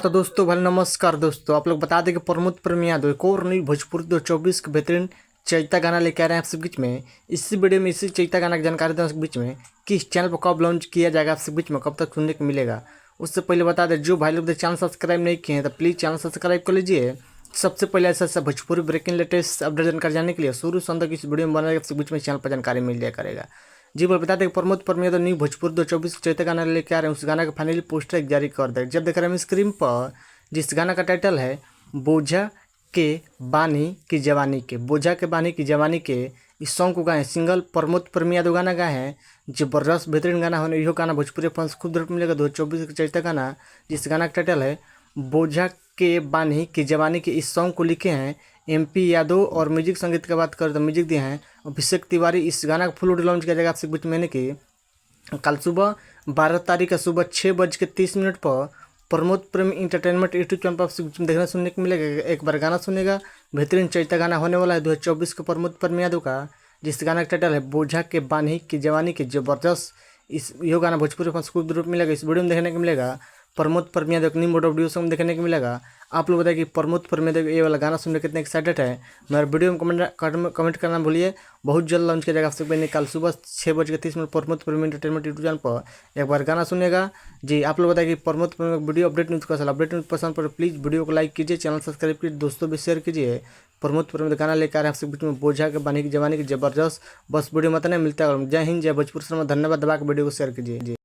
तो दोस्तों भाई नमस्कार दोस्तों, आप लोग बता दें कि प्रमोद प्रेम यादव एक और नई भोजपुरी 2024 के बेहतरीन चैता गाना लेके आ रहे हैं आपसे बीच में। इसी वीडियो में इसी चैता गाना की जानकारी दें आपके बीच में कि इस चैनल पर कब लॉन्च किया जाएगा, आपसे बीच में कब तक सुनने को मिलेगा। उससे पहले बता दें, जो भाई लोग चैनल सब्सक्राइब नहीं किए हैं तो प्लीज़ चैनल सब्सक्राइब कर लीजिए। सबसे पहले ऐसा भोजपुरी ब्रेकिंग लेटेस्ट अपडेट जानकारी जानने के लिए शुरू से अंत तक इस वीडियो में बनाए आपसे बीच में चैनल पर जानकारी मिल जाया करेगा। जी बोल बता दें प्रमोद प्रेम यादव न्यू भोजपुरी 2024 चैता गाना लेके आ रहे हैं। उस गाना का फाइनली पोस्टर जारी कर दे। जब देख रहे हैं स्क्रीन पर जिस गाना का टाइटल है बोझा के बानी की जवानी के, बोझा के बानी की जवानी के, इस सॉन्ग को गाए सिंगल प्रमोद प्रेम यादव गाना गाए हैं। जबरदस्त बेहतरीन गाना होने यह गाना भोजपुरी फंस खूब देखने मिलेगा 2024 का चैता गाना, जिस गाना का टाइटल है बोझा के बानी की जवानी के। इस सॉन्ग को लिखे हैं MP यादव और म्यूजिक संगीत की बात करें तो म्यूजिक दिए हैं अभिषेक तिवारी। इस गाना का फुल ऑडियो लॉन्च किया जाएगा आपसे कुछ महीने की कल सुबह 12 तारीख का सुबह 6:30 पर प्रमोद प्रेम इंटरटेनमेंट यूट्यूब चैनल पर आपसे देखने सुनने को मिलेगा। एक बार गाना सुनेगा, बेहतरीन चैता गाना होने वाला है 2024 का प्रमोद प्रेम यादव का, जिस गाना का टाइटल है बोझा के बानी की जवानी के। जबरदस्त इस यो गाना भोजपुरी फंस खूब रूप मिलेगा। इस वीडियो में देखने को मिलेगा प्रमोद प्रेम यादव न्यू मोड वीडियो सॉन्ग देखने को मिलेगा। आप लोग बताइए कि प्रमोद प्रेम यादव ये वाला गाना सुनने कितने एक्साइटेड है। मेरे वीडियो में कमेंट करना भूलिए। बहुत जल्द लॉन्च किया जाएगा आपसे पहले कल सुबह 6:30 प्रमोद प्रेम एंटरटेनमेंट यूट्यूब चैनल पर एक बार गाना सुनेगा। जी आप लोग बताइए कि प्रमोद प्रेम वीडियो अपडेट न्यूज़ का अपडेट न्यूज़ पसंद पर प्लीज़ वीडियो को लाइक कीजिए, चैनल सब्सक्राइब कीजिए, दोस्तों भी शेयर कीजिए। प्रमोद प्रेम गाना लेकर आ रहे हैं आपसे बीच में बोझा के बानी की जवानी की। जबरदस्त बस वीडियो मत नहीं मिलता है। जय हिंद, जय भोजपुर। धन्यवाद। दबा के वीडियो को शेयर कीजिए। जी।